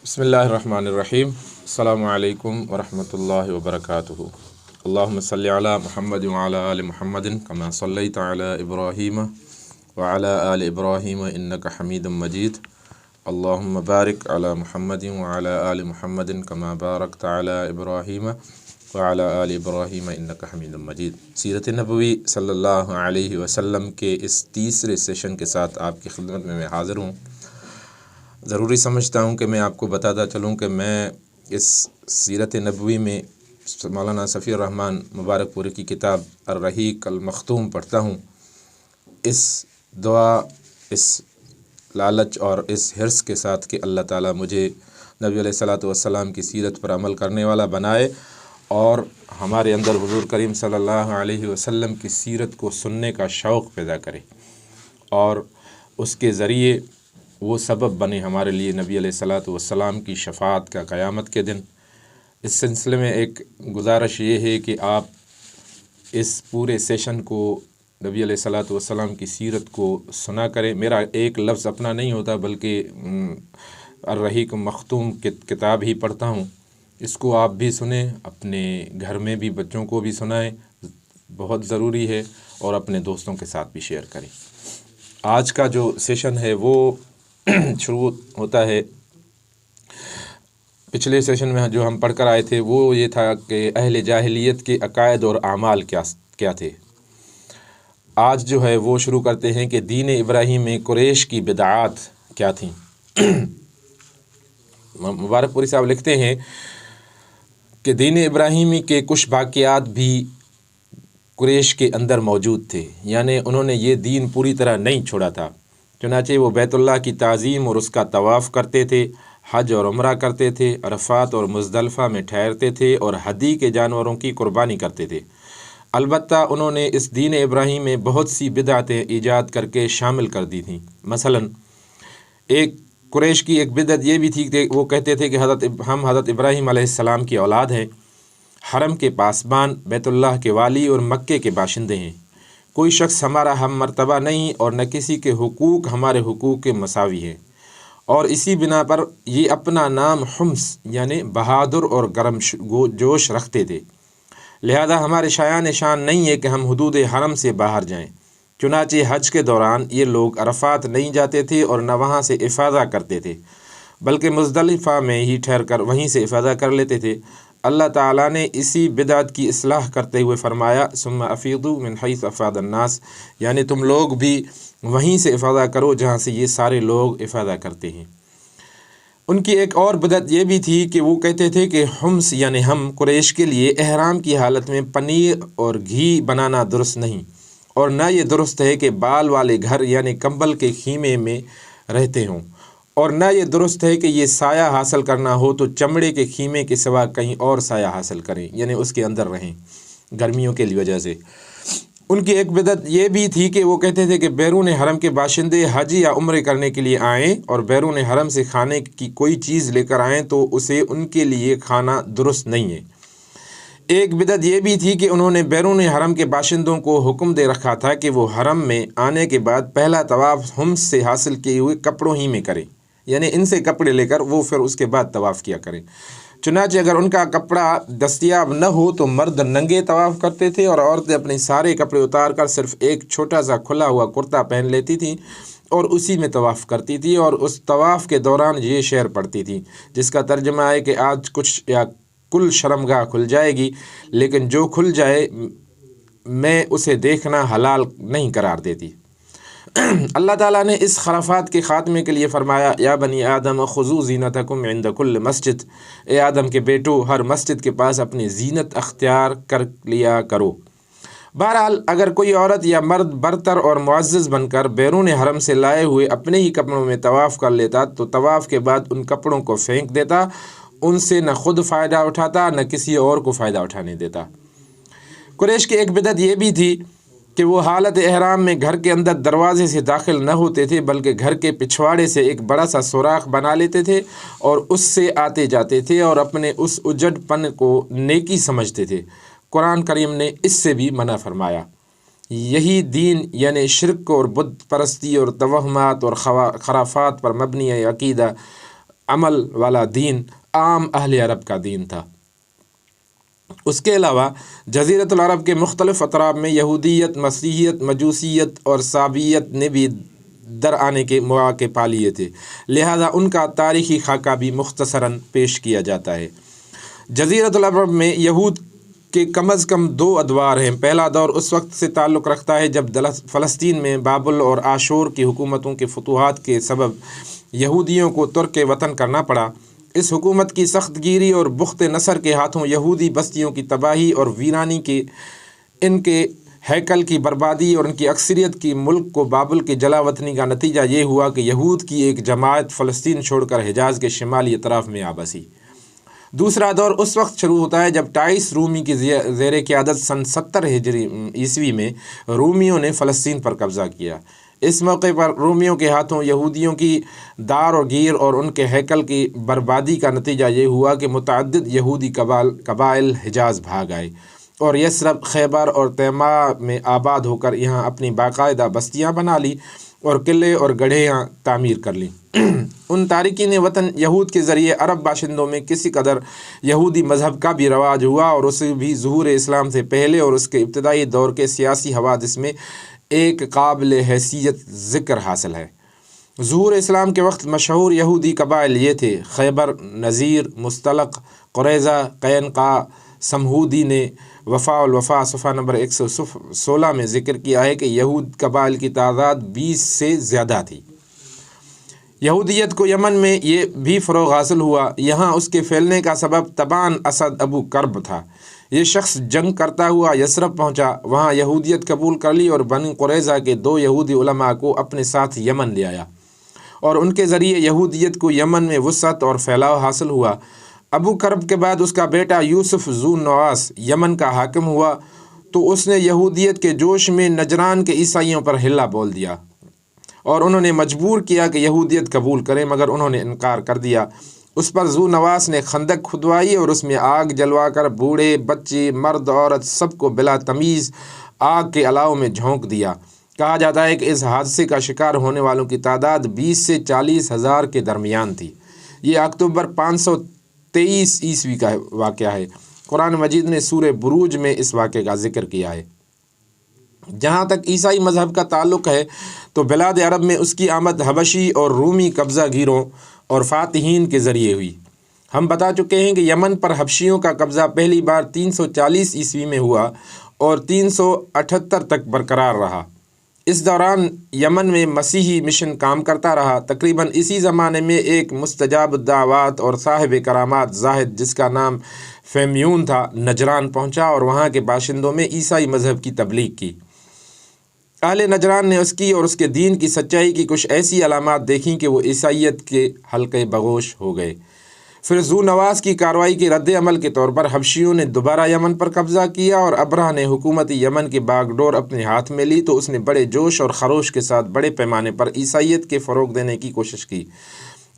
بسم اللہ الرحمن الرحیم۔ السلام علیکم ورحمۃ اللہ وبرکاتہ۔ اللہم صلی علی محمد وعلی آل محمد کما صلیت علی ابراہیم وعلی آل ابراہیم انک حمید مجید۔ اللہم بارک علی محمد وعلی آل محمد کما بارکت علی ابراہیم وعلی آل ابراہیم انک حمید مجید۔ سیرت نبوی صلی اللہ علیہ وسلم کے اس تیسرے سیشن کے ساتھ آپ کی خدمت میں حاضر ہوں۔ ضروری سمجھتا ہوں کہ میں آپ کو بتاتا چلوں کہ میں اس سیرت نبوی میں مولانا صفی الرحمن مبارک پوری کی کتاب الرحیق المختوم پڑھتا ہوں۔ اس دعا، اس لالچ اور اس حرص کے ساتھ کہ اللہ تعالیٰ مجھے نبی علیہ الصلوۃ والسلام کی سیرت پر عمل کرنے والا بنائے اور ہمارے اندر حضور کریم صلی اللہ علیہ وسلم کی سیرت کو سننے کا شوق پیدا کرے اور اس کے ذریعے وہ سبب بنے ہمارے لیے نبی علیہ الصلوۃ والسلام کی شفاعت کا قیامت کے دن۔ اس سلسلے میں ایک گزارش یہ ہے کہ آپ اس پورے سیشن کو نبی علیہ الصلوۃ والسلام کی سیرت کو سنا کریں۔ میرا ایک لفظ اپنا نہیں ہوتا بلکہ الرحیق مختوم کتاب ہی پڑھتا ہوں۔ اس کو آپ بھی سنیں، اپنے گھر میں بھی بچوں کو بھی سنائیں، بہت ضروری ہے، اور اپنے دوستوں کے ساتھ بھی شیئر کریں۔ آج کا جو سیشن ہے وہ شروع ہوتا ہے، پچھلے سیشن میں جو ہم پڑھ کر آئے تھے وہ یہ تھا کہ اہل جاہلیت کے عقائد اور اعمال کیا تھے۔ آج جو ہے وہ شروع کرتے ہیں کہ دین ابراہیم میں قریش کی بدعات کیا تھیں۔ مبارک پوری صاحب لکھتے ہیں کہ دین ابراہیمی کے کچھ واقعات بھی قریش کے اندر موجود تھے، یعنی انہوں نے یہ دین پوری طرح نہیں چھوڑا تھا۔ چنانچہ وہ بیت اللہ کی تعظیم اور اس کا طواف کرتے تھے، حج اور عمرہ کرتے تھے، عرفات اور مزدلفہ میں ٹھہرتے تھے اور ہدی کے جانوروں کی قربانی کرتے تھے۔ البتہ انہوں نے اس دین ابراہیم میں بہت سی بدعتیں ایجاد کر کے شامل کر دی تھیں۔ مثلا قریش کی ایک بدعت یہ بھی تھی کہ وہ کہتے تھے کہ ہم حضرت ابراہیم علیہ السلام کی اولاد ہیں، حرم کے پاسبان، بیت اللہ کے والی اور مکے کے باشندے ہیں۔ کوئی شخص ہمارا ہم مرتبہ نہیں اور نہ کسی کے حقوق ہمارے حقوق کے مساوی ہیں، اور اسی بنا پر یہ اپنا نام حمص یعنی بہادر اور گرم جوش رکھتے تھے۔ لہذا ہمارے شایان شان نہیں ہے کہ ہم حدود حرم سے باہر جائیں۔ چنانچہ حج کے دوران یہ لوگ عرفات نہیں جاتے تھے اور نہ وہاں سے افاضہ کرتے تھے، بلکہ مزدلفہ میں ہی ٹھہر کر وہیں سے افاضہ کر لیتے تھے۔ اللہ تعالیٰ نے اسی بدعت کی اصلاح کرتے ہوئے فرمایا ثم افیضوا من حیث افاض الناس، یعنی تم لوگ بھی وہیں سے افاضہ کرو جہاں سے یہ سارے لوگ افاضہ کرتے ہیں۔ ان کی ایک اور بدعت یہ بھی تھی کہ وہ کہتے تھے کہ حمص یعنی ہم قریش کے لیے احرام کی حالت میں پنیر اور گھی بنانا درست نہیں، اور نہ یہ درست ہے کہ بال والے گھر یعنی کمبل کے خیمے میں رہتے ہوں، اور نہ یہ درست ہے کہ یہ سایہ حاصل کرنا ہو تو چمڑے کے خیمے کے سوا کہیں اور سایہ حاصل کریں، یعنی اس کے اندر رہیں گرمیوں کی وجہ سے۔ ان کی ایک بدعت یہ بھی تھی کہ وہ کہتے تھے کہ بیرون حرم کے باشندے حج یا عمرے کرنے کے لیے آئیں اور بیرون حرم سے کھانے کی کوئی چیز لے کر آئیں تو اسے ان کے لیے کھانا درست نہیں ہے۔ ایک بدعت یہ بھی تھی کہ انہوں نے بیرون حرم کے باشندوں کو حکم دے رکھا تھا کہ وہ حرم میں آنے کے بعد پہلا طواف حمص سے حاصل کیے ہوئے کپڑوں ہی میں کریں، یعنی ان سے کپڑے لے کر وہ پھر اس کے بعد طواف کیا کریں۔ چنانچہ اگر ان کا کپڑا دستیاب نہ ہو تو مرد ننگے طواف کرتے تھے اور عورتیں اپنے سارے کپڑے اتار کر صرف ایک چھوٹا سا کھلا ہوا کرتا پہن لیتی تھیں اور اسی میں طواف کرتی تھی، اور اس طواف کے دوران یہ شعر پڑھتی تھی جس کا ترجمہ ہے کہ آج کچھ یا کل شرمگاہ کھل جائے گی، لیکن جو کھل جائے میں اسے دیکھنا حلال نہیں قرار دیتی۔ اللہ تعالیٰ نے اس خرافات کے خاتمے کے لیے فرمایا یا بنی آدم خذوا زینتکم عند کل مسجد، اے آدم کے بیٹو ہر مسجد کے پاس اپنی زینت اختیار کر لیا کرو۔ بہرحال اگر کوئی عورت یا مرد برتر اور معزز بن کر بیرون حرم سے لائے ہوئے اپنے ہی کپڑوں میں طواف کر لیتا تو طواف کے بعد ان کپڑوں کو پھینک دیتا، ان سے نہ خود فائدہ اٹھاتا نہ کسی اور کو فائدہ اٹھانے دیتا۔ قریش کی ایک بدعت یہ بھی تھی کہ وہ حالت احرام میں گھر کے اندر دروازے سے داخل نہ ہوتے تھے بلکہ گھر کے پچھواڑے سے ایک بڑا سا سوراخ بنا لیتے تھے اور اس سے آتے جاتے تھے اور اپنے اس اجڑ پن کو نیکی سمجھتے تھے۔ قرآن کریم نے اس سے بھی منع فرمایا۔ یہی دین یعنی شرک اور بت پرستی اور توہمات اور خرافات پر مبنی عقیدہ عمل والا دین عام اہل عرب کا دین تھا۔ اس کے علاوہ جزیرۃ العرب کے مختلف اطراف میں یہودیت، مسیحیت، مجوسیت اور صابئیت نے بھی در آنے کے مواقع پا لیے تھے، لہذا ان کا تاریخی خاکہ بھی مختصراً پیش کیا جاتا ہے۔ جزیرۃ العرب میں یہود کے کم از کم 2 ادوار ہیں۔ پہلا دور اس وقت سے تعلق رکھتا ہے جب فلسطین میں بابل اور آشور کی حکومتوں کے فتوحات کے سبب یہودیوں کو ترک وطن کرنا پڑا۔ اس حکومت کی سخت گیری اور بخت نصر کے ہاتھوں یہودی بستیوں کی تباہی اور ویرانی کے ان کے ہیکل کی بربادی اور ان کی اکثریت کی ملک کو بابل کے جلا وطنی کا نتیجہ یہ ہوا کہ یہود کی ایک جماعت فلسطین چھوڑ کر حجاز کے شمالی اطراف میں آ بسی۔ دوسرا دور اس وقت شروع ہوتا ہے جب ٹائس رومی کی زیر قیادت سن 70 ہجری عیسوی میں رومیوں نے فلسطین پر قبضہ کیا۔ اس موقع پر رومیوں کے ہاتھوں یہودیوں کی دار و گیر اور ان کے ہیکل کی بربادی کا نتیجہ یہ ہوا کہ متعدد یہودی قبائل حجاز بھاگ آئے اور یثرب، خیبر اور تیما میں آباد ہو کر یہاں اپنی باقاعدہ بستیاں بنا لی اور قلعے اور گڑھیاں تعمیر کر لیں۔ ان تارکین وطن یہود کے ذریعے عرب باشندوں میں کسی قدر یہودی مذہب کا بھی رواج ہوا اور اسے بھی ظہور اسلام سے پہلے اور اس کے ابتدائی دور کے سیاسی حوادث میں ایک قابل حیثیت ذکر حاصل ہے۔ ظہور اسلام کے وقت مشہور یہودی قبائل یہ تھے: خیبر، نذیر، مستلق، قریظہ، قینقاع۔ سمہودی نے وفاء الوفا صفحہ نمبر 116 میں ذکر کیا ہے کہ یہود قبائل کی تعداد 20 سے زیادہ تھی۔ یہودیت کو یمن میں یہ بھی فروغ حاصل ہوا۔ یہاں اس کے پھیلنے کا سبب تبان اسد ابو کرب تھا۔ یہ شخص جنگ کرتا ہوا یثرب پہنچا، وہاں یہودیت قبول کر لی اور بنی قریظہ کے 2 یہودی علماء کو اپنے ساتھ یمن لے آیا اور ان کے ذریعے یہودیت کو یمن میں وسعت اور پھیلاؤ حاصل ہوا۔ ابو کرب کے بعد اس کا بیٹا یوسف ذو نواس یمن کا حاکم ہوا تو اس نے یہودیت کے جوش میں نجران کے عیسائیوں پر حلہ بول دیا اور انہوں نے مجبور کیا کہ یہودیت قبول کریں، مگر انہوں نے انکار کر دیا۔ اس پر ذو نواس نے خندق کھدوائی اور اس میں آگ جلوا کر بوڑھے، بچے، مرد، عورت سب کو بلا تمیز آگ کے الاؤ میں جھونک دیا۔ کہا جاتا ہے کہ اس حادثے کا شکار ہونے والوں کی تعداد 20 سے 40 ہزار کے درمیان تھی۔ یہ اکتوبر 523 عیسوی کا واقعہ ہے۔ قرآن مجید نے سورہ بروج میں اس واقعے کا ذکر کیا ہے۔ جہاں تک عیسائی مذہب کا تعلق ہے تو بلاد عرب میں اس کی آمد حبشی اور رومی قبضہ گیروں اور فاتحین کے ذریعے ہوئی۔ ہم بتا چکے ہیں کہ یمن پر حبشیوں کا قبضہ پہلی بار 340 عیسوی میں ہوا اور 378 تک برقرار رہا۔ اس دوران یمن میں مسیحی مشن کام کرتا رہا۔ تقریباً اسی زمانے میں ایک مستجاب الدعوات اور صاحب کرامات زاہد جس کا نام فیمیون تھا نجران پہنچا اور وہاں کے باشندوں میں عیسائی مذہب کی تبلیغ کی۔ اہل نجران نے اس کی اور اس کے دین کی سچائی کی کچھ ایسی علامات دیکھیں کہ وہ عیسائیت کے حلقے بغوش ہو گئے۔ پھر ذو نواس کی کارروائی کے رد عمل کے طور پر حبشیوں نے دوبارہ یمن پر قبضہ کیا اور ابرہ نے حکومت یمن کی باغ ڈور اپنے ہاتھ میں لی تو اس نے بڑے جوش اور خروش کے ساتھ بڑے پیمانے پر عیسائیت کے فروغ دینے کی کوشش کی۔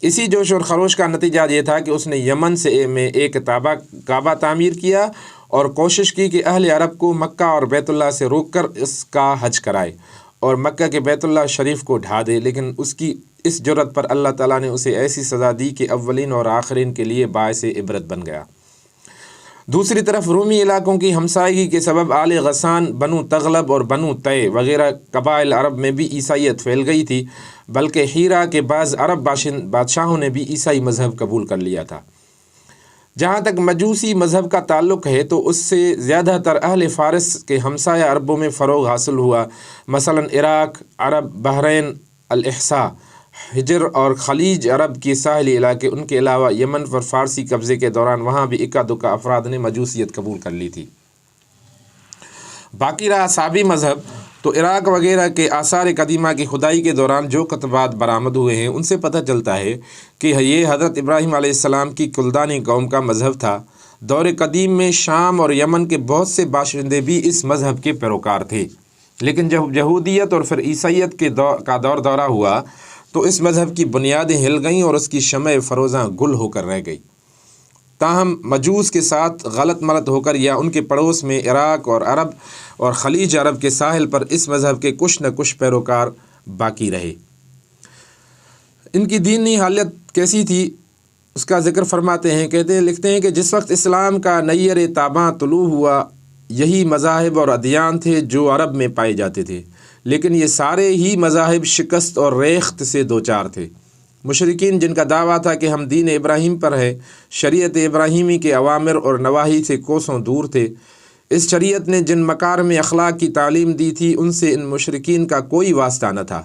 اسی جوش اور خروش کا نتیجہ یہ تھا کہ اس نے یمن میں ایک کعبہ تعمیر کیا اور کوشش کی کہ اہل عرب کو مکہ اور بیت اللہ سے روک کر اس کا حج کرائے اور مکہ کے بیت اللہ شریف کو ڈھا دے، لیکن اس کی اس جرأت پر اللہ تعالیٰ نے اسے ایسی سزا دی کہ اولین اور آخرین کے لیے باعث عبرت بن گیا۔ دوسری طرف رومی علاقوں کی ہمسائیگی کے سبب آل غسان، بنو تغلب اور بنو طے وغیرہ قبائل عرب میں بھی عیسائیت پھیل گئی تھی، بلکہ ہیرا کے بعض عرب بادشاہوں نے بھی عیسائی مذہب قبول کر لیا تھا۔ جہاں تک مجوسی مذہب کا تعلق ہے تو اس سے زیادہ تر اہل فارس کے ہمسایہ عربوں میں فروغ حاصل ہوا، مثلا عراق، عرب بحرین، الاحساء، حجر اور خلیج عرب کے ساحلی علاقے، ان کے علاوہ یمن پر فارسی قبضے کے دوران وہاں بھی اکا دکا افراد نے مجوسیت قبول کر لی تھی۔ باقی رہا صابی مذہب تو عراق وغیرہ کے آثار قدیمہ کی کھدائی کے دوران جو کتبات برآمد ہوئے ہیں ان سے پتہ چلتا ہے کہ یہ حضرت ابراہیم علیہ السلام کی کلدانی قوم کا مذہب تھا۔ دور قدیم میں شام اور یمن کے بہت سے باشندے بھی اس مذہب کے پیروکار تھے، لیکن جب یہودیت اور پھر عیسائیت کا دورہ ہوا تو اس مذہب کی بنیادیں ہل گئیں اور اس کی شمع فروزاں گل ہو کر رہ گئی۔ تاہم مجوس کے ساتھ غلط ملت ہو کر یا ان کے پڑوس میں عراق اور عرب اور خلیج عرب کے ساحل پر اس مذہب کے کچھ نہ کچھ پیروکار باقی رہے۔ ان کی دینی حالت کیسی تھی؟ اس کا ذکر فرماتے ہیں، لکھتے ہیں کہ جس وقت اسلام کا نیر تاباں طلوع ہوا، یہی مذاہب اور ادیان تھے جو عرب میں پائے جاتے تھے، لیکن یہ سارے ہی مذاہب شکست اور ریخت سے دوچار تھے۔ مشرکین جن کا دعویٰ تھا کہ ہم دین ابراہیم پر ہے، شریعت ابراہیمی کے اوامر اور نواہی سے کوسوں دور تھے۔ اس شریعت نے جن مکارم اخلاق کی تعلیم دی تھی، ان سے ان مشرکین کا کوئی واسطہ نہ تھا۔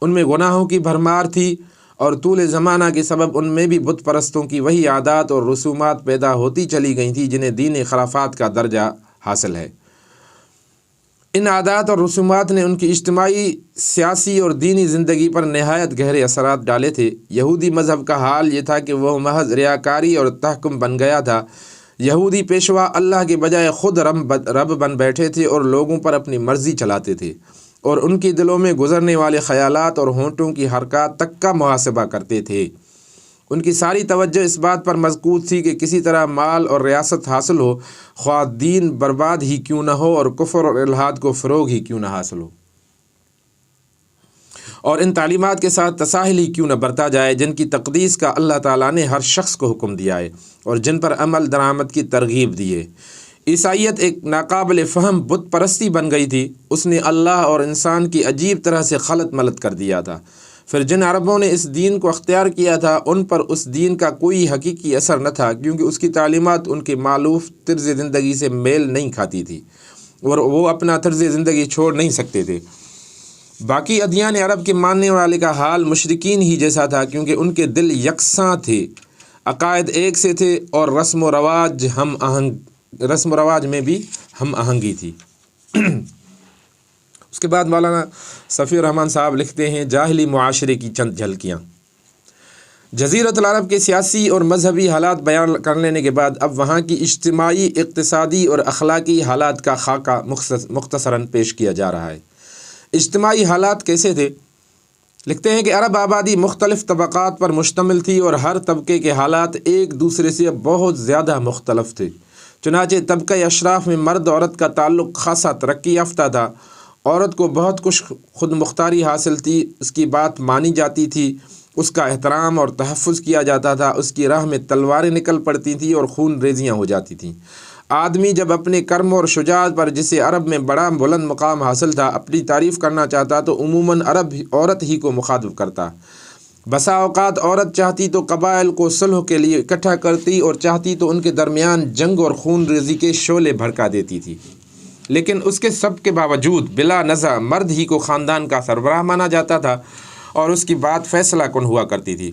ان میں گناہوں کی بھرمار تھی، اور طول زمانہ کے سبب ان میں بھی بت پرستوں کی وہی عادات اور رسومات پیدا ہوتی چلی گئی تھیں جنہیں دین خرافات کا درجہ حاصل ہے۔ ان عادات اور رسومات نے ان کی اجتماعی، سیاسی اور دینی زندگی پر نہایت گہرے اثرات ڈالے تھے۔ یہودی مذہب کا حال یہ تھا کہ وہ محض ریاکاری اور تحکم بن گیا تھا۔ یہودی پیشوا اللہ کے بجائے خود رب بن بیٹھے تھے اور لوگوں پر اپنی مرضی چلاتے تھے، اور ان کی دلوں میں گزرنے والے خیالات اور ہونٹوں کی حرکات تک کا محاسبہ کرتے تھے۔ ان کی ساری توجہ اس بات پر مضبوط تھی کہ کسی طرح مال اور ریاست حاصل ہو، خواہ دین برباد ہی کیوں نہ ہو اور کفر اور الحاد کو فروغ ہی کیوں نہ حاصل ہو، اور ان تعلیمات کے ساتھ تساہل ہی کیوں نہ برتا جائے جن کی تقدیس کا اللہ تعالیٰ نے ہر شخص کو حکم دیا ہے اور جن پر عمل درآمد کی ترغیب دی ہے۔ عیسائیت ایک ناقابل فہم بت پرستی بن گئی تھی۔ اس نے اللہ اور انسان کی عجیب طرح سے خلط ملط کر دیا تھا۔ پھر جن عربوں نے اس دین کو اختیار کیا تھا، ان پر اس دین کا کوئی حقیقی اثر نہ تھا، کیونکہ اس کی تعلیمات ان کے مألوف طرز زندگی سے میل نہیں کھاتی تھی اور وہ اپنا طرز زندگی چھوڑ نہیں سکتے تھے۔ باقی ادیان عرب کے ماننے والے کا حال مشرکین ہی جیسا تھا، کیونکہ ان کے دل یکساں تھے، عقائد ایک سے تھے، اور رسم و رواج میں بھی ہم آہنگی تھی۔ اس کے بعد مولانا صفی الرحمن صاحب لکھتے ہیں، جاہلی معاشرے کی چند جھلکیاں۔ جزیرۃ العرب کے سیاسی اور مذہبی حالات بیان کر لینے کے بعد اب وہاں کی اجتماعی، اقتصادی اور اخلاقی حالات کا خاکہ مختصراً پیش کیا جا رہا ہے۔ اجتماعی حالات کیسے تھے؟ لکھتے ہیں کہ عرب آبادی مختلف طبقات پر مشتمل تھی اور ہر طبقے کے حالات ایک دوسرے سے بہت زیادہ مختلف تھے۔ چنانچہ طبقہ اشراف میں مرد عورت کا تعلق خاصا ترقی یافتہ تھا۔ عورت کو بہت کچھ خود مختاری حاصل تھی، اس کی بات مانی جاتی تھی، اس کا احترام اور تحفظ کیا جاتا تھا، اس کی راہ میں تلواریں نکل پڑتی تھیں اور خون ریزیاں ہو جاتی تھیں۔ آدمی جب اپنے کرم اور شجاعت پر، جسے عرب میں بڑا بلند مقام حاصل تھا، اپنی تعریف کرنا چاہتا تو عموماً عورت ہی کو مخاطب کرتا۔ بسا اوقات عورت چاہتی تو قبائل کو صلح کے لیے اکٹھا کرتی اور چاہتی تو ان کے درمیان جنگ اور خون ریزی کے شعلے بھڑکا دیتی تھی، لیکن اس کے سب کے باوجود بلا نزع مرد ہی کو خاندان کا سربراہ مانا جاتا تھا اور اس کی بات فیصلہ کن ہوا کرتی تھی۔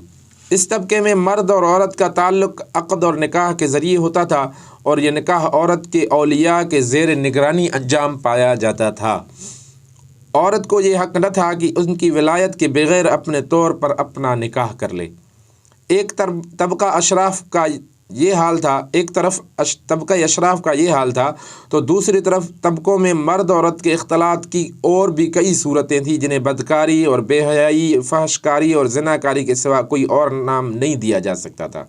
اس طبقے میں مرد اور عورت کا تعلق عقد اور نکاح کے ذریعے ہوتا تھا، اور یہ نکاح عورت کے اولیاء کے زیر نگرانی انجام پایا جاتا تھا۔ عورت کو یہ حق نہ تھا کہ ان کی ولایت کے بغیر اپنے طور پر اپنا نکاح کر لے۔ ایک طبقہ اشراف کا یہ حال تھا، طبقہ اشراف کا یہ حال تھا، تو دوسری طرف طبقوں میں مرد عورت کے اختلاط کی اور بھی کئی صورتیں تھیں جنہیں بدکاری اور بے حیائی، فحش کاری اور زنا کاری کے سوا کوئی اور نام نہیں دیا جا سکتا تھا۔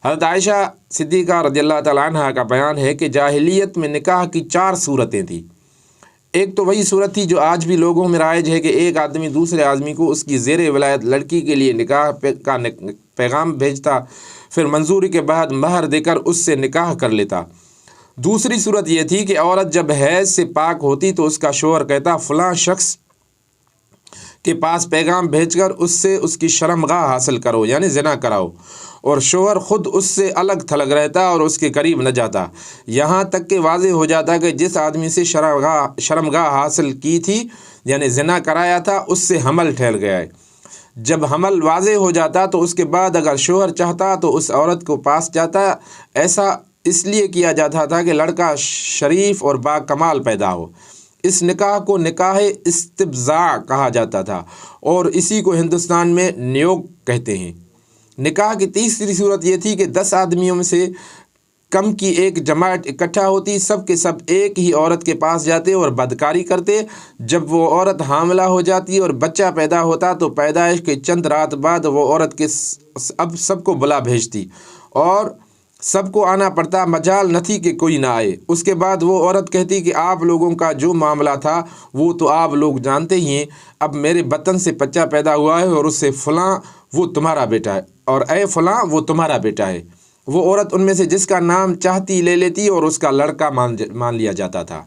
حضرت عائشہ صدیقہ رضی اللہ تعالیٰ عنہ کا بیان ہے کہ جاہلیت میں نکاح کی 4 صورتیں تھیں۔ ایک تو وہی صورت تھی جو آج بھی لوگوں میں رائج ہے کہ ایک آدمی دوسرے آدمی کو اس کی زیر ولایت لڑکی کے لیے نکاح کا پیغام بھیجتا، پھر منظوری کے بعد مہر دے کر اس سے نکاح کر لیتا۔ دوسری صورت یہ تھی کہ عورت جب حیض سے پاک ہوتی تو اس کا شوہر کہتا فلاں شخص کے پاس پیغام بھیج کر اس سے اس کی شرمگاہ حاصل کرو، یعنی زنا کراؤ، اور شوہر خود اس سے الگ تھلگ رہتا اور اس کے قریب نہ جاتا، یہاں تک کہ واضح ہو جاتا کہ جس آدمی سے شرمگاہ حاصل کی تھی، یعنی زنا کرایا تھا، اس سے حمل ٹھہر گیا ہے۔ جب حمل واضح ہو جاتا تو اس کے بعد اگر شوہر چاہتا تو اس عورت کو پاس جاتا۔ ایسا اس لیے کیا جاتا تھا کہ لڑکا شریف اور با کمال پیدا ہو۔ اس نکاح کو نکاح استبضاع کہا جاتا تھا اور اسی کو ہندوستان میں نیوگ کہتے ہیں۔ نکاح کی تیسری صورت یہ تھی کہ 10 آدمیوں میں سے کم کی ایک جماعت اکٹھا ہوتی، سب کے سب ایک ہی عورت کے پاس جاتے اور بدکاری کرتے۔ جب وہ عورت حاملہ ہو جاتی اور بچہ پیدا ہوتا تو پیدائش کے چند رات بعد وہ عورت کے سب کو بلا بھیجتی اور سب کو آنا پڑتا، مجال نہ تھی کہ کوئی نہ آئے۔ اس کے بعد وہ عورت کہتی کہ آپ لوگوں کا جو معاملہ تھا وہ تو آپ لوگ جانتے ہی ہیں، اب میرے بطن سے بچہ پیدا ہوا ہے اور اس سے فلاں وہ تمہارا بیٹا ہے، اور اے فلاں وہ تمہارا بیٹا ہے۔ وہ عورت ان میں سے جس کا نام چاہتی لے لیتی اور اس کا لڑکا مان لیا جاتا تھا۔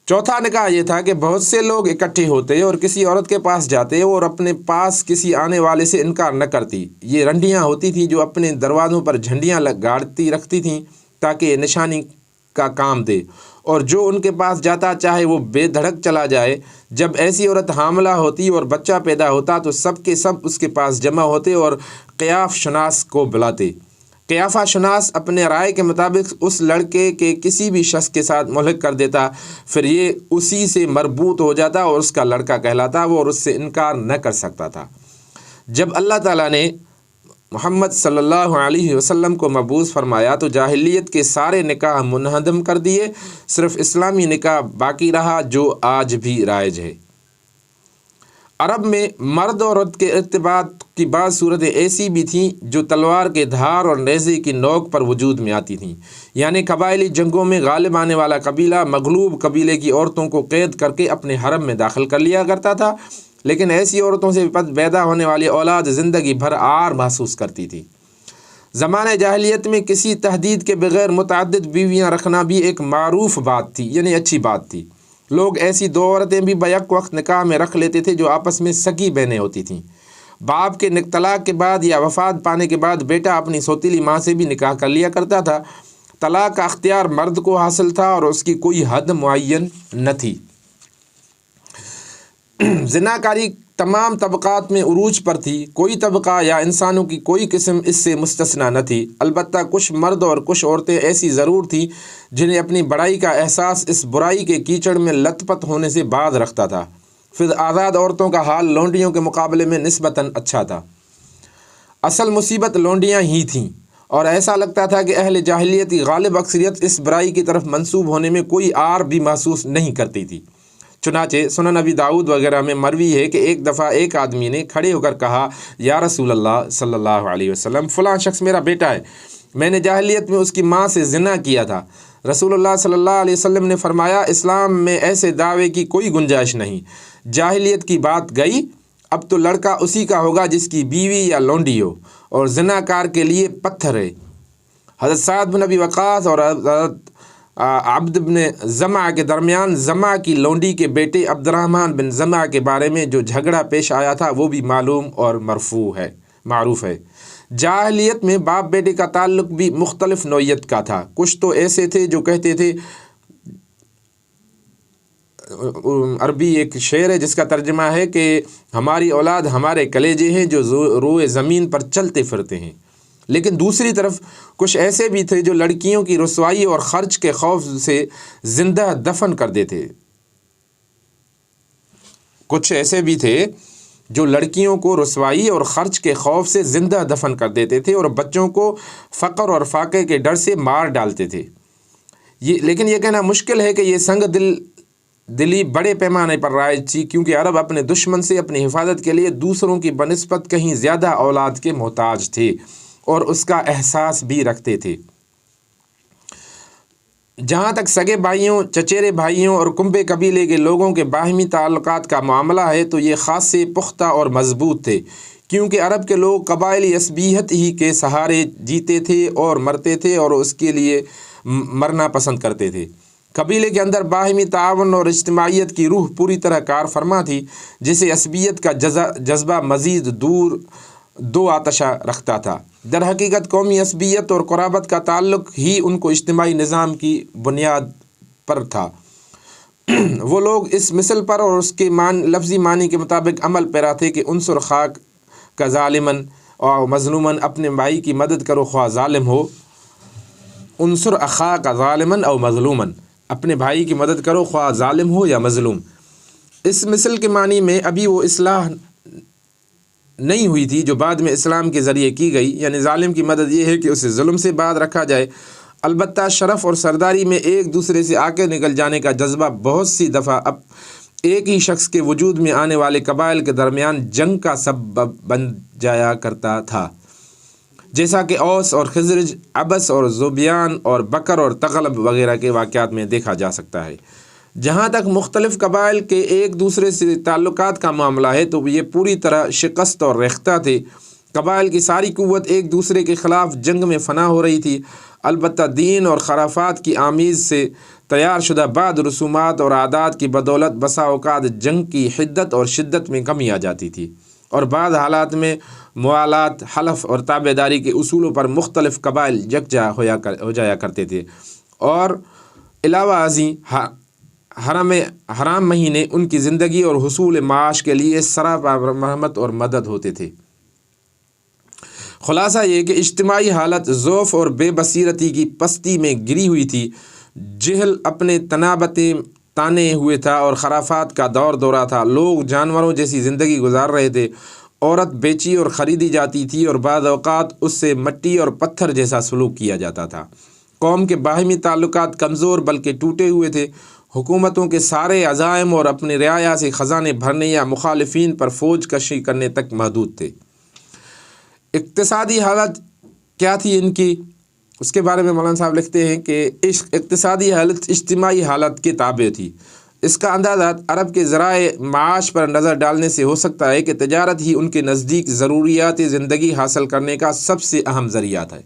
چوتھا نکاح یہ تھا کہ بہت سے لوگ اکٹھے ہوتے اور کسی عورت کے پاس جاتے اور اپنے پاس کسی آنے والے سے انکار نہ کرتی۔ یہ رنڈیاں ہوتی تھیں جو اپنے دروازوں پر جھنڈیاں گاڑتی رکھتی تھیں تاکہ یہ نشانی کا کام دے، اور جو ان کے پاس جاتا چاہے وہ بے دھڑک چلا جائے۔ جب ایسی عورت حاملہ ہوتی اور بچہ پیدا ہوتا تو سب کے سب اس کے پاس جمع ہوتے اور قیاف شناس کو بلاتے۔ قیافہ شناس اپنے رائے کے مطابق اس لڑکے کے کسی بھی شخص کے ساتھ ملحق کر دیتا، پھر یہ اسی سے مربوط ہو جاتا اور اس کا لڑکا کہلاتا، وہ اور اس سے انکار نہ کر سکتا تھا۔ جب اللہ تعالیٰ نے محمد صلی اللہ علیہ وسلم کو مبعوث فرمایا تو جاہلیت کے سارے نکاح منہدم کر دیے، صرف اسلامی نکاح باقی رہا جو آج بھی رائج ہے۔ عرب میں مرد اور عورت کے ارتباط کی بعض صورتیں ایسی بھی تھیں جو تلوار کے دھار اور نیزے کی نوک پر وجود میں آتی تھیں، یعنی قبائلی جنگوں میں غالب آنے والا قبیلہ مغلوب قبیلے کی عورتوں کو قید کر کے اپنے حرم میں داخل کر لیا کرتا تھا، لیکن ایسی عورتوں سے پیدا ہونے والی اولاد زندگی بھر عار محسوس کرتی تھی۔ زمانہ جاہلیت میں کسی تحدید کے بغیر متعدد بیویاں رکھنا بھی ایک معروف بات تھی، یعنی اچھی بات تھی۔ لوگ ایسی دو عورتیں بھی بیک وقت نکاح میں رکھ لیتے تھے جو آپس میں سگی بہنیں ہوتی تھیں۔ باپ کے طلاق کے بعد یا وفات پانے کے بعد بیٹا اپنی سوتیلی ماں سے بھی نکاح کر لیا کرتا تھا۔ طلاق کا اختیار مرد کو حاصل تھا اور اس کی کوئی حد معین نہ تھی۔ زناکاری تمام طبقات میں عروج پر تھی، کوئی طبقہ یا انسانوں کی کوئی قسم اس سے مستثنیٰ نہ تھی۔ البتہ کچھ مرد اور کچھ عورتیں ایسی ضرور تھیں جنہیں اپنی بڑائی کا احساس اس برائی کے کیچڑ میں لت پت ہونے سے باز رکھتا تھا۔ پھر آزاد عورتوں کا حال لونڈیوں کے مقابلے میں نسبتاً اچھا تھا۔ اصل مصیبت لونڈیاں ہی تھیں، اور ایسا لگتا تھا کہ اہل جاہلیت کی غالب اکثریت اس برائی کی طرف منسوب ہونے میں کوئی عار بھی محسوس نہیں کرتی تھی۔ چنانچہ سنن ابی داؤد وغیرہ میں مروی ہے کہ ایک دفعہ ایک آدمی نے کھڑے ہو کر کہا، یا رسول اللہ صلی اللہ علیہ وسلم، فلاں شخص میرا بیٹا ہے، میں نے جاہلیت میں اس کی ماں سے زنا کیا تھا۔ رسول اللہ صلی اللہ علیہ وسلم نے فرمایا، اسلام میں ایسے دعوے کی کوئی گنجائش نہیں، جاہلیت کی بات گئی، اب تو لڑکا اسی کا ہوگا جس کی بیوی یا لونڈی ہو، اور زنا کار کے لیے پتھر ہے۔ حضرت سعد بن ابی وقاص اور حضرت عبد بن زمعہ کے درمیان زمعہ کی لونڈی کے بیٹے عبد الرحمن بن زمعہ کے بارے میں جو جھگڑا پیش آیا تھا وہ بھی معلوم اور معروف ہے۔ جاہلیت میں باپ بیٹے کا تعلق بھی مختلف نوعیت کا تھا۔ کچھ تو ایسے تھے جو کہتے تھے، عربی ایک شعر ہے جس کا ترجمہ ہے کہ ہماری اولاد ہمارے کلیجے ہیں جو روئے زمین پر چلتے پھرتے ہیں، لیکن دوسری طرف کچھ ایسے بھی تھے جو لڑکیوں کی رسوائی اور خرچ کے خوف سے زندہ دفن کر دیتے۔ کچھ ایسے بھی تھے جو لڑکیوں کو رسوائی اور خرچ کے خوف سے زندہ دفن کر دیتے تھے اور بچوں کو فقر اور فاقے کے ڈر سے مار ڈالتے تھے۔ لیکن یہ کہنا مشکل ہے کہ یہ سنگ دلی بڑے پیمانے پر رائج تھی، کیونکہ عرب اپنے دشمن سے اپنی حفاظت کے لیے دوسروں کی بنسبت کہیں زیادہ اولاد کے محتاج تھے اور اس کا احساس بھی رکھتے تھے۔ جہاں تک سگے بھائیوں، چچیرے بھائیوں اور کنبے قبیلے کے لوگوں کے باہمی تعلقات کا معاملہ ہے تو یہ خاصے پختہ اور مضبوط تھے، کیونکہ عرب کے لوگ قبائلی عصبیت ہی کے سہارے جیتے تھے اور مرتے تھے اور اس کے لیے مرنا پسند کرتے تھے۔ قبیلے کے اندر باہمی تعاون اور اجتماعیت کی روح پوری طرح کار فرما تھی، جسے عصبیت کا جذبہ مزید دو آتشہ رکھتا تھا۔ در حقیقت قومی عصبیت اور قرابت کا تعلق ہی ان کو اجتماعی نظام کی بنیاد پر تھا۔ وہ لوگ اس مثل پر اور اس کے لفظی معنی کے مطابق عمل پیرا تھے کہ انصر خاک کا ظالمن اور مظلومن، اپنے بھائی کی مدد کرو خواہ ظالم ہو، انصر اخا کا ظالمن او مظلومن، اپنے بھائی کی مدد کرو خواہ ظالم ہو یا مظلوم۔ اس مثل کے معنی میں ابھی وہ اصلاح نہیں ہوئی تھی جو بعد میں اسلام کے ذریعے کی گئی، یعنی ظالم کی مدد یہ ہے کہ اسے ظلم سے باز رکھا جائے۔ البتہ شرف اور سرداری میں ایک دوسرے سے آگے نکل جانے کا جذبہ بہت سی دفعہ اب ایک ہی شخص کے وجود میں آنے والے قبائل کے درمیان جنگ کا سبب بن جایا کرتا تھا، جیسا کہ اوس اور خزرج، عبس اور ذوبیان اور بکر اور تغلب وغیرہ کے واقعات میں دیکھا جا سکتا ہے۔ جہاں تک مختلف قبائل کے ایک دوسرے سے تعلقات کا معاملہ ہے تو یہ پوری طرح شکست اور ریختہ تھے۔ قبائل کی ساری قوت ایک دوسرے کے خلاف جنگ میں فنا ہو رہی تھی۔ البتہ دین اور خرافات کی آمیز سے تیار شدہ بعض رسومات اور عادات کی بدولت بسا اوقات جنگ کی حدت اور شدت میں کمی آ جاتی تھی، اور بعض حالات میں موالات، حلف اور تابع داری کے اصولوں پر مختلف قبائل یکجا ہو جایا کرتے تھے، اور علاوہ ازیں حرام مہینے ان کی زندگی اور حصول معاش کے لیے سراپا مرحمت اور مدد ہوتے تھے۔ خلاصہ یہ کہ اجتماعی حالت ضعف اور بے بصیرتی کی پستی میں گری ہوئی تھی۔ جہل اپنے تنابتیں تانے ہوئے تھا اور خرافات کا دور دورہ تھا۔ لوگ جانوروں جیسی زندگی گزار رہے تھے۔ عورت بیچی اور خریدی جاتی تھی اور بعض اوقات اس سے مٹی اور پتھر جیسا سلوک کیا جاتا تھا۔ قوم کے باہمی تعلقات کمزور بلکہ ٹوٹے ہوئے تھے۔ حکومتوں کے سارے عزائم اور اپنی رعایا سے خزانے بھرنے یا مخالفین پر فوج کشی کرنے تک محدود تھے۔ اقتصادی حالت کیا تھی ان کی، اس کے بارے میں مولانا صاحب لکھتے ہیں کہ اقتصادی حالت اجتماعی حالت کے تابع تھی۔ اس کا اندازہ عرب کے ذرائع معاش پر نظر ڈالنے سے ہو سکتا ہے کہ تجارت ہی ان کے نزدیک ضروریات زندگی حاصل کرنے کا سب سے اہم ذریعہ ہے،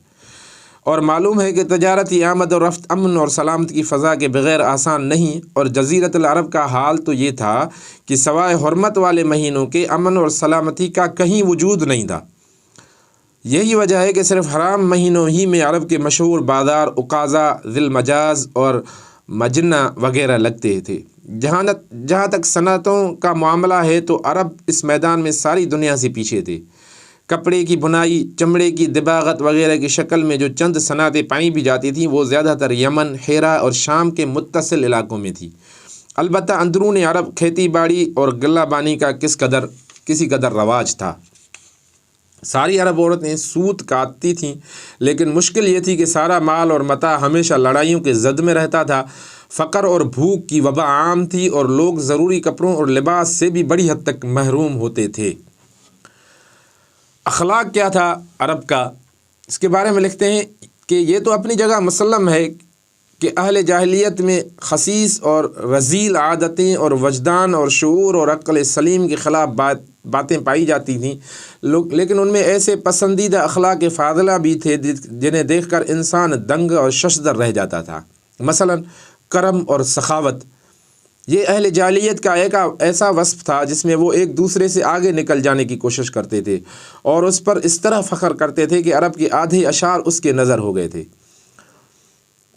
اور معلوم ہے کہ تجارتی آمد و رفت امن اور سلامتی کی فضا کے بغیر آسان نہیں، اور جزیرۃ العرب کا حال تو یہ تھا کہ سوائے حرمت والے مہینوں کے امن اور سلامتی کا کہیں وجود نہیں تھا۔ یہی وجہ ہے کہ صرف حرام مہینوں ہی میں عرب کے مشہور بازار عکاظہ، ذی المجاز اور مجنہ وغیرہ لگتے تھے۔ جہاں تک صنعتوں کا معاملہ ہے تو عرب اس میدان میں ساری دنیا سے پیچھے تھے۔ کپڑے کی بنائی، چمڑے کی دباغت وغیرہ کی شکل میں جو چند صنعتیں پائی بھی جاتی تھیں وہ زیادہ تر یمن، ہیرا اور شام کے متصل علاقوں میں تھی۔ البتہ اندرون عرب کھیتی باڑی اور غلہ بانی کا کسی قدر رواج تھا۔ ساری عرب عورتیں سوت کاٹتی تھیں، لیکن مشکل یہ تھی کہ سارا مال اور متاع ہمیشہ لڑائیوں کے زد میں رہتا تھا۔ فقر اور بھوک کی وبا عام تھی اور لوگ ضروری کپڑوں اور لباس سے بھی بڑی حد تک محروم ہوتے تھے۔ اخلاق کیا تھا عرب کا، اس کے بارے میں لکھتے ہیں کہ یہ تو اپنی جگہ مسلم ہے کہ اہل جاہلیت میں خسیس اور رذیل عادتیں اور وجدان اور شعور اور عقل سلیم کے خلاف باتیں پائی جاتی تھیں، لیکن ان میں ایسے پسندیدہ اخلاق فاضلہ بھی تھے جنہیں دیکھ کر انسان دنگ اور ششدر رہ جاتا تھا۔ مثلا کرم اور سخاوت، یہ اہل جاہلیت کا ایک ایسا وصف تھا جس میں وہ ایک دوسرے سے آگے نکل جانے کی کوشش کرتے تھے اور اس پر اس طرح فخر کرتے تھے کہ عرب کے آدھے اشعار اس کے نظر ہو گئے تھے۔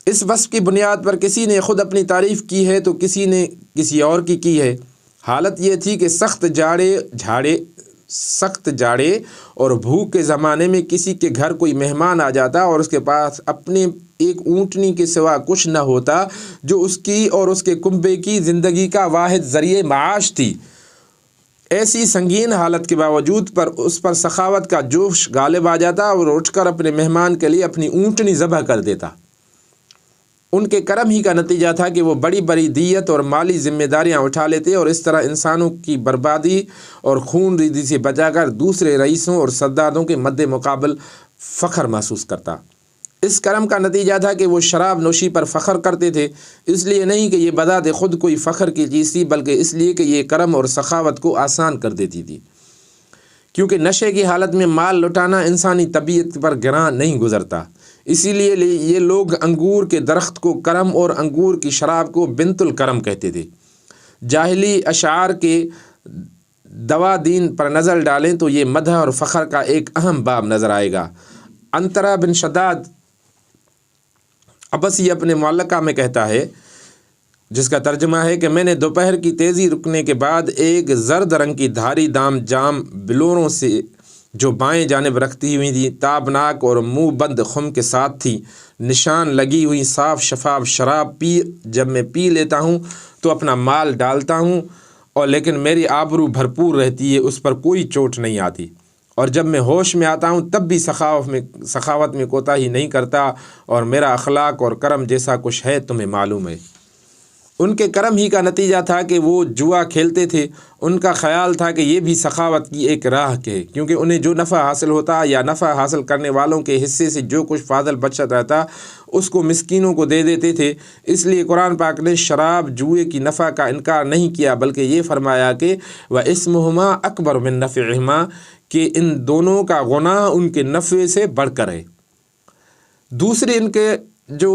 اس وصف کی بنیاد پر کسی نے خود اپنی تعریف کی ہے تو کسی نے کسی اور کی ہے۔ حالت یہ تھی کہ سخت جاڑے اور بھوک کے زمانے میں کسی کے گھر کوئی مہمان آ جاتا اور اس کے پاس اپنے ایک اونٹنی کے سوا کچھ نہ ہوتا جو اس کی اور اس کے کنبے کی زندگی کا واحد ذریعہ معاش تھی۔ ایسی سنگین حالت کے باوجود اس پر سخاوت کا جوش غالب آ جاتا اور اٹھ کر اپنے مہمان کے لیے اپنی اونٹنی ذبح کر دیتا۔ ان کے کرم ہی کا نتیجہ تھا کہ وہ بڑی بڑی دیت اور مالی ذمہ داریاں اٹھا لیتے اور اس طرح انسانوں کی بربادی اور خون ریزی سے بچا کر دوسرے رئیسوں اور سرداروں کے مد مقابل فخر محسوس کرتا۔ اس کرم کا نتیجہ تھا کہ وہ شراب نوشی پر فخر کرتے تھے، اس لیے نہیں کہ یہ بذات خود کوئی فخر کی چیز تھی، بلکہ اس لیے کہ یہ کرم اور سخاوت کو آسان کر دیتی تھی، کیونکہ نشے کی حالت میں مال لٹانا انسانی طبیعت پر گراں نہیں گزرتا۔ اسی لیے یہ لوگ انگور کے درخت کو کرم اور انگور کی شراب کو بنت الکرم کہتے تھے۔ جاہلی اشعار کے دوا دین پر نظر ڈالیں تو یہ مدح اور فخر کا ایک اہم باب نظر آئے گا۔ انترا بن شداد عبسی اپنے معلقہ میں کہتا ہے، جس کا ترجمہ ہے کہ میں نے دوپہر کی تیزی رکنے کے بعد ایک زرد رنگ کی دھاری دام جام بلوروں سے جو بائیں جانب رکھتی ہوئی تھی، تابناک اور منہ بند خم کے ساتھ تھی، نشان لگی ہوئی صاف شفاف شراب جب میں پی لیتا ہوں تو اپنا مال ڈالتا ہوں، اور لیکن میری آبرو بھرپور رہتی ہے، اس پر کوئی چوٹ نہیں آتی، اور جب میں ہوش میں آتا ہوں تب بھی سخاوت میں کوتاہی نہیں کرتا، اور میرا اخلاق اور کرم جیسا کچھ ہے تمہیں معلوم ہے۔ ان کے کرم ہی کا نتیجہ تھا کہ وہ جوا کھیلتے تھے۔ ان کا خیال تھا کہ یہ بھی سخاوت کی ایک راہ ہے، کیونکہ انہیں جو نفع حاصل ہوتا یا نفع حاصل کرنے والوں کے حصے سے جو کچھ فاضل بچت رہتا اس کو مسکینوں کو دے دیتے تھے۔ اس لیے قرآن پاک نے شراب جوئے کی نفع کا انکار نہیں کیا، بلکہ یہ فرمایا کہ وَإِسْمُهُمَا أَكْبَرُ مِن نَفْعِهِمَا، کہ ان دونوں کا گناہ ان کے نفع سے بڑھ کر ہے۔ دوسرے ان کے جو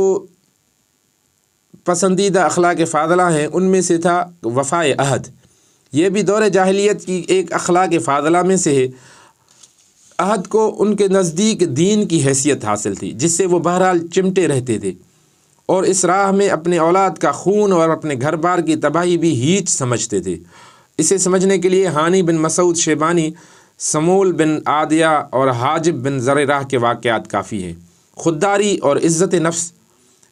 پسندیدہ اخلاق فاضلہ ہیں ان میں سے تھا وفائے عہد۔ یہ بھی دور جاہلیت کی ایک اخلاق فاضلہ میں سے ہے۔ عہد کو ان کے نزدیک دین کی حیثیت حاصل تھی، جس سے وہ بہرحال چمٹے رہتے تھے، اور اس راہ میں اپنے اولاد کا خون اور اپنے گھر بار کی تباہی بھی ہیچ سمجھتے تھے۔ اسے سمجھنے کے لیے ہانی بن مسعود شیبانی، سمول بن عادیہ اور حاجب بن زرراہ کے واقعات کافی ہیں۔ خودداری اور عزت نفس،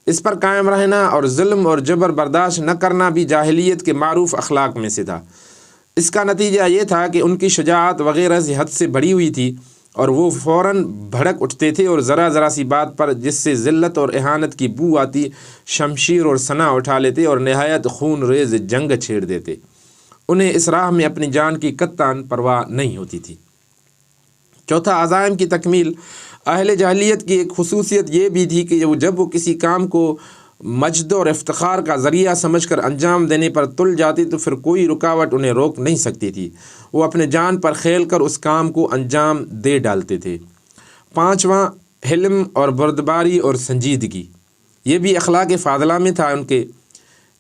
اس پر قائم رہنا اور ظلم اور جبر برداشت نہ کرنا بھی جاہلیت کے معروف اخلاق میں سے تھا۔ اس کا نتیجہ یہ تھا کہ ان کی شجاعت وغیرہ حد سے بڑھی ہوئی تھی، اور وہ فوراً بھڑک اٹھتے تھے اور ذرا سی بات پر جس سے ذلت اور اہانت کی بو آتی شمشیر اور سنا اٹھا لیتے اور نہایت خون ریز جنگ چھیڑ دیتے۔ انہیں اس راہ میں اپنی جان کی قطعاً پرواہ نہیں ہوتی تھی۔ چوتھا، عزائم کی تکمیل۔ اہل جاہلیت کی ایک خصوصیت یہ بھی تھی کہ جب وہ کسی کام کو مجد اور افتخار کا ذریعہ سمجھ کر انجام دینے پر تل جاتی تو پھر کوئی رکاوٹ انہیں روک نہیں سکتی تھی۔ وہ اپنے جان پر کھیل کر اس کام کو انجام دے ڈالتے تھے۔ پانچواں، حلم اور بردباری اور سنجیدگی۔ یہ بھی اخلاق فاضلہ میں تھا ان کے۔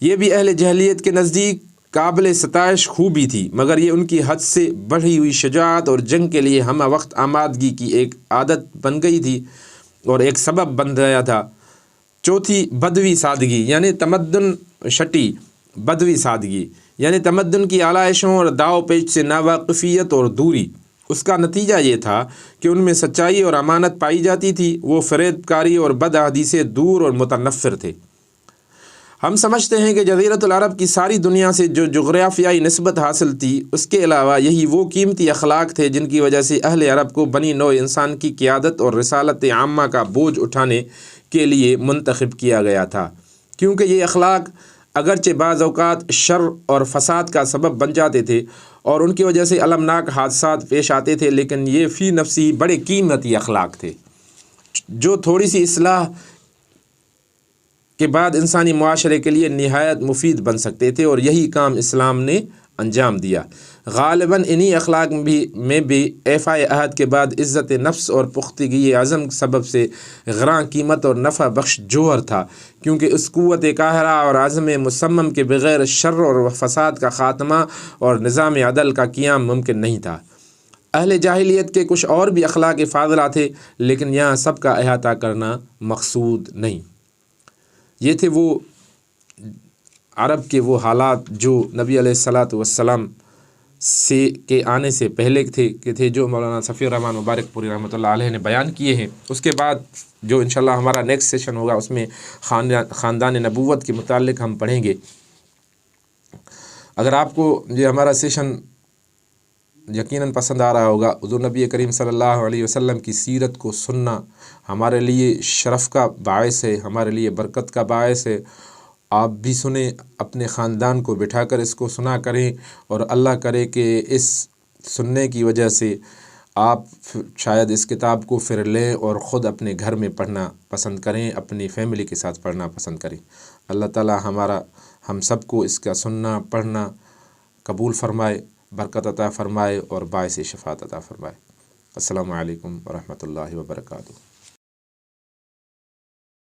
یہ بھی اہل جاہلیت کے نزدیک قابل ستائش خوبی تھی، مگر یہ ان کی حد سے بڑھی ہوئی شجاعت اور جنگ کے لیے ہمہ وقت آمادگی کی ایک عادت بن گئی تھی اور ایک سبب بن گیا تھا۔ چوتھی، بدوی سادگی یعنی تمدن شٹی بدوی سادگی یعنی تمدن کی آلائشوں اور داؤ پیچ سے ناواقفیت اور دوری۔ اس کا نتیجہ یہ تھا کہ ان میں سچائی اور امانت پائی جاتی تھی۔ وہ فریب کاری اور بدعہدی سے دور اور متنفر تھے۔ ہم سمجھتے ہیں کہ جزیرۃ العرب کی ساری دنیا سے جو جغرافیائی نسبت حاصل تھی، اس کے علاوہ یہی وہ قیمتی اخلاق تھے جن کی وجہ سے اہل عرب کو بنی نوع انسان کی قیادت اور رسالت عامہ کا بوجھ اٹھانے کے لیے منتخب کیا گیا تھا، کیونکہ یہ اخلاق اگرچہ بعض اوقات شر اور فساد کا سبب بن جاتے تھے اور ان کی وجہ سے المناک حادثات پیش آتے تھے، لیکن یہ فی نفسی بڑے قیمتی اخلاق تھے جو تھوڑی سی اصلاح کے بعد انسانی معاشرے کے لیے نہایت مفید بن سکتے تھے، اور یہی کام اسلام نے انجام دیا۔ غالباً انہی اخلاق میں بھی ایفائے عہد کے بعد عزت نفس اور پختگی عزم سبب سے غراں قیمت اور نفع بخش جوہر تھا، کیونکہ اس قوت قاہرہ اور عزم مصمم کے بغیر شر اور فساد کا خاتمہ اور نظام عدل کا قیام ممکن نہیں تھا۔ اہل جاہلیت کے کچھ اور بھی اخلاق فاضلہ تھے، لیکن یہاں سب کا احاطہ کرنا مقصود نہیں۔ یہ تھے وہ عرب کے وہ حالات جو نبی علیہ الصلاۃ والسلام کے آنے سے پہلے تھے جو مولانا صفی الرحمن مبارک پوری رحمۃ اللہ علیہ نے بیان کیے ہیں۔ اس کے بعد جو انشاءاللہ ہمارا نیکسٹ سیشن ہوگا اس میں خاندان نبوت کے متعلق ہم پڑھیں گے۔ اگر آپ کو یہ ہمارا سیشن یقیناً پسند آ رہا ہوگا، حضور نبی کریم صلی اللہ علیہ وسلم کی سیرت کو سننا ہمارے لیے شرف کا باعث ہے، ہمارے لیے برکت کا باعث ہے۔ آپ بھی سنیں، اپنے خاندان کو بٹھا کر اس کو سنا کریں، اور اللہ کرے کہ اس سننے کی وجہ سے آپ شاید اس کتاب کو پھر لیں اور خود اپنے گھر میں پڑھنا پسند کریں، اپنی فیملی کے ساتھ پڑھنا پسند کریں۔ اللہ تعالی ہم سب کو اس کا سننا پڑھنا قبول فرمائے، برکت عطا فرمائے اور باعث شفاعت عطا فرمائے۔ السلام علیکم ورحمۃ اللہ وبرکاتہ۔